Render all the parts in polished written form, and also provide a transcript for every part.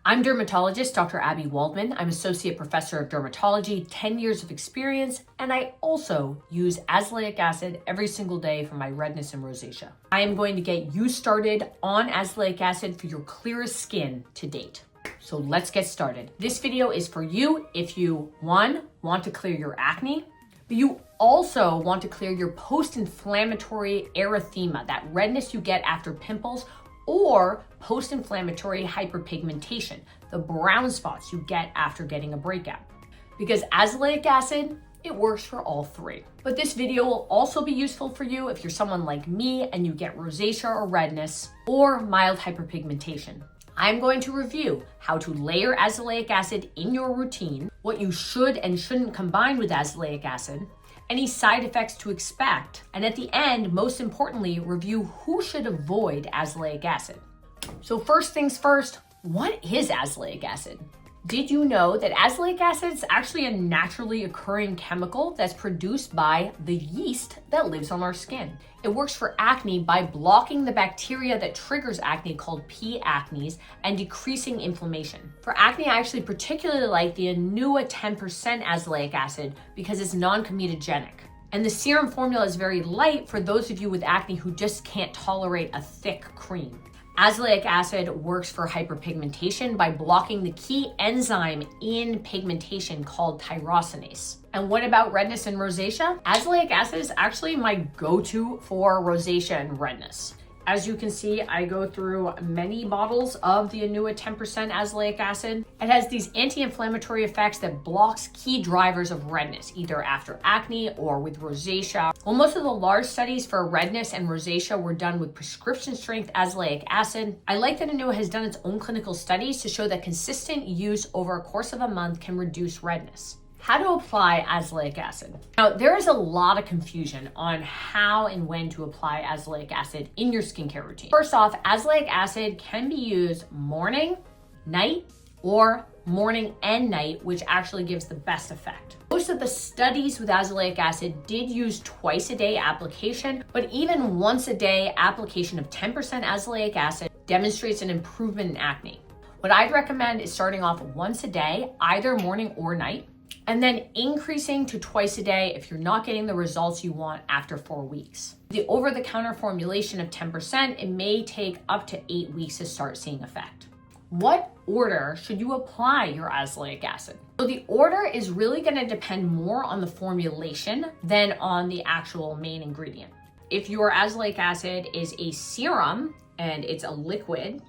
I'm dermatologist Dr. Abby Waldman. I'm associate professor of dermatology, 10 years of experience, and I also use azelaic acid every single day for my redness and rosacea. I am going to get you started on azelaic acid for your clearest skin to date. So let's get started. This video is for you if you, one, want to clear your acne, but you also want to clear your post-inflammatory erythema, that redness you get after pimples, or post-inflammatory hyperpigmentation, the brown spots you get after getting a breakout. Because azelaic acid, it works for all three. But this video will also be useful for you if you're someone like me and you get rosacea or redness or mild hyperpigmentation. I'm going to review how to layer azelaic acid in your routine, what you should and shouldn't combine with azelaic acid, any side effects to expect, and at the end, most importantly, review who should avoid azelaic acid. So first things first, what is azelaic acid? Did you know that azelaic acid is actually a naturally occurring chemical that's produced by the yeast that lives on our skin? It works for acne by blocking the bacteria that triggers acne called P. acnes and decreasing inflammation. For acne, I actually particularly like the Anua 10% azelaic acid because it's non-comedogenic. And the serum formula is very light for those of you with acne who just can't tolerate a thick cream. Azelaic acid works for hyperpigmentation by blocking the key enzyme in pigmentation called tyrosinase. And what about redness and rosacea? Azelaic acid is actually my go-to for rosacea and redness. As you can see, I go through many bottles of the Anua 10% azelaic acid. It has these anti-inflammatory effects that blocks key drivers of redness, either after acne or with rosacea. Well, most of the large studies for redness and rosacea were done with prescription strength azelaic acid. I like that Anua has done its own clinical studies to show that consistent use over a course of a month can reduce redness. How to apply azelaic acid. Now, there is a lot of confusion on how and when to apply azelaic acid in your skincare routine. First off, azelaic acid can be used morning, night, or morning and night, which actually gives the best effect. Most of the studies with azelaic acid did use twice a day application, but even once a day application of 10% azelaic acid demonstrates an improvement in acne. What I'd recommend is starting off once a day, either morning or night, and then increasing to twice a day if you're not getting the results you want after 4 weeks. The over-the-counter formulation of 10%, it may take up to 8 weeks to start seeing effect. What order should you apply your azelaic acid? So the order is really going to depend more on the formulation than on the actual main ingredient. If your azelaic acid is a serum and it's a liquid,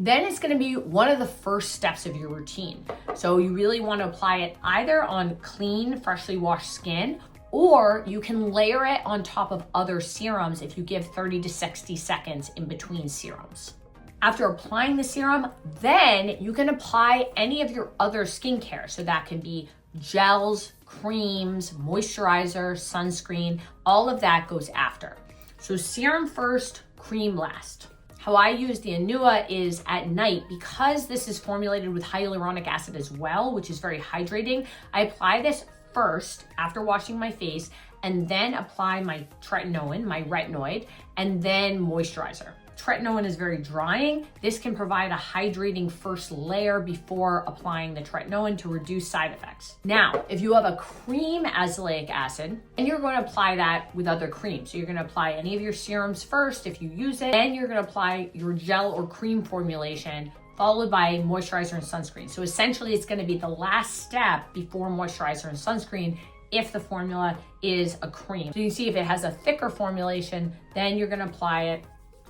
then it's going to be one of the first steps of your routine. So you really want to apply it either on clean, freshly washed skin, or you can layer it on top of other serums if you give 30 to 60 seconds in between serums. After applying the serum, then you can apply any of your other skincare. So that can be gels, creams, moisturizer, sunscreen, all of that goes after. So serum first, cream last. How I use the Anua is at night because this is formulated with hyaluronic acid as well, which is very hydrating. I apply this first after washing my face and then apply my tretinoin, my retinoid, and then moisturizer. Tretinoin is very drying. This can provide a hydrating first layer before applying the tretinoin to reduce side effects. Now, if you have a cream azelaic acid, then you're going to apply that with other creams. So you're going to apply any of your serums first if you use it, then you're going to apply your gel or cream formulation followed by moisturizer and sunscreen. So essentially it's going to be the last step before moisturizer and sunscreen if the formula is a cream. So you can see if it has a thicker formulation, then you're going to apply it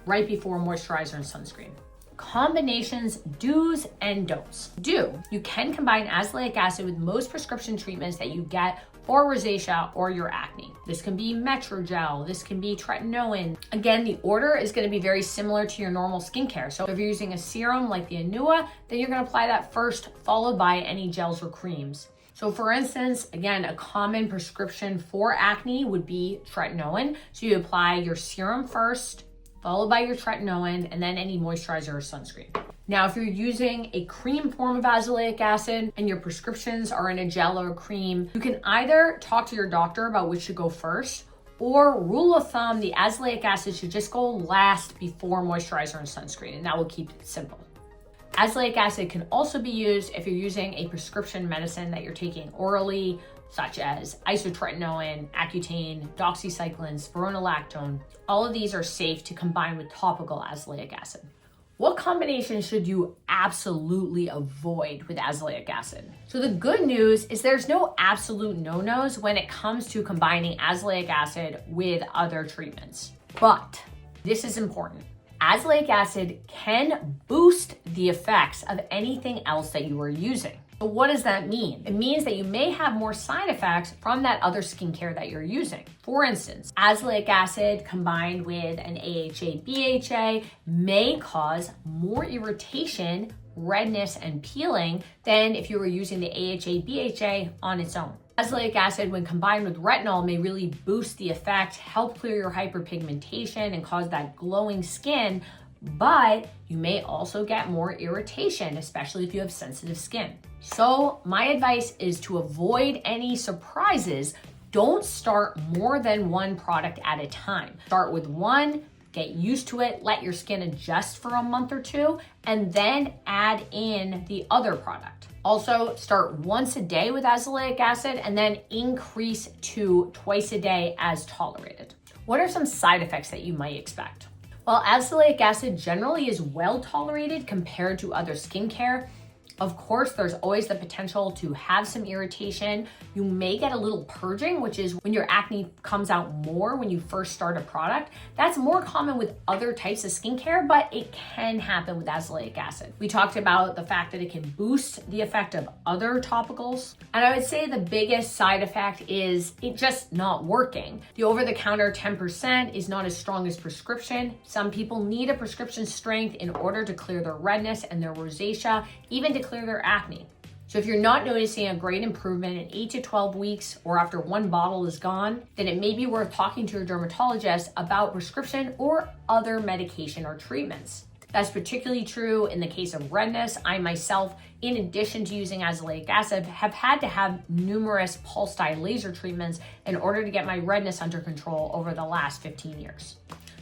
right before moisturizer and sunscreen. Combinations, do's and don'ts. You can combine azelaic acid with most prescription treatments that you get for rosacea or your acne. This can be Metrogel, this can be tretinoin. Again, the order is going to be very similar to your normal skincare. So if you're using a serum like the Anua, then you're going to apply that first, followed by any gels or creams. So for instance, again, a common prescription for acne would be tretinoin. So you apply your serum first, followed by your tretinoin, and then any moisturizer or sunscreen. Now, if you're using a cream form of azelaic acid and your prescriptions are in a gel or a cream, you can either talk to your doctor about which should go first, or rule of thumb, the azelaic acid should just go last before moisturizer and sunscreen, and that will keep it simple. Azelaic acid can also be used if you're using a prescription medicine that you're taking orally, such as isotretinoin, Accutane, doxycycline, spironolactone. All of these are safe to combine with topical azelaic acid. What combination should you absolutely avoid with azelaic acid? So the good news is there's no absolute no-nos when it comes to combining azelaic acid with other treatments. But this is important. Azelaic acid can boost the effects of anything else that you are using. So what does that mean? It means that you may have more side effects from that other skincare that you're using. For instance, azelaic acid combined with an AHA/BHA may cause more irritation, redness, and peeling than if you were using the AHA/BHA on its own. Azelaic acid, when combined with retinol, may really boost the effect, help clear your hyperpigmentation, and cause that glowing skin, but you may also get more irritation, especially if you have sensitive skin. So my advice is to avoid any surprises. Don't start more than one product at a time. Start with one, get used to it, let your skin adjust for a month or two, and then add in the other product. Also, start once a day with azelaic acid and then increase to twice a day as tolerated. What are some side effects that you might expect? Well, azelaic acid generally is well tolerated compared to other skincare. Of course, there's always the potential to have some irritation. You may get a little purging, which is when your acne comes out more when you first start a product. That's more common with other types of skincare, but it can happen with azelaic acid. We talked about the fact that it can boost the effect of other topicals. And I would say the biggest side effect is it just not working. The over-the-counter 10% is not as strong as prescription. Some people need a prescription strength in order to clear their redness and their rosacea, even to clear their acne. So if you're not noticing a great improvement in 8 to 12 weeks or after one bottle is gone, then it may be worth talking to your dermatologist about prescription or other medication or treatments. That's particularly true in the case of redness. I myself, in addition to using azelaic acid, have had to have numerous pulse dye laser treatments in order to get my redness under control over the last 15 years.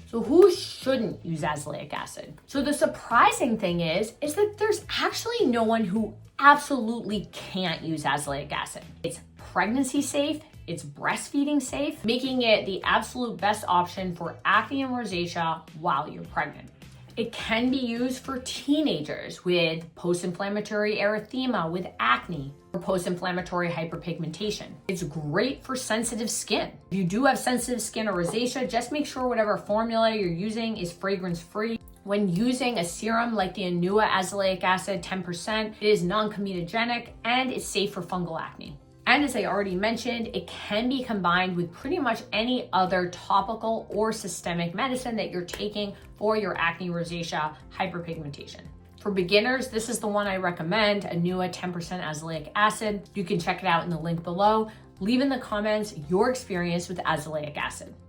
So who shouldn't use azelaic acid? So the surprising thing is that there's actually no one who absolutely can't use azelaic acid. It's pregnancy safe, it's breastfeeding safe, making it the absolute best option for acne and rosacea while you're pregnant. It can be used for teenagers with post-inflammatory erythema, with acne, or post-inflammatory hyperpigmentation. It's great for sensitive skin. If you do have sensitive skin or rosacea, just make sure whatever formula you're using is fragrance-free. When using a serum like the anuaacneserum acid 10%, it is non-comedogenic and it's safe for fungal acne. And as I already mentioned, it can be combined with pretty much any other topical or systemic medicine that you're taking for your acne, rosacea, hyperpigmentation. For beginners, this is the one I recommend, Anua 10% azelaic acid. You can check it out in the link below. Leave in the comments your experience with azelaic acid.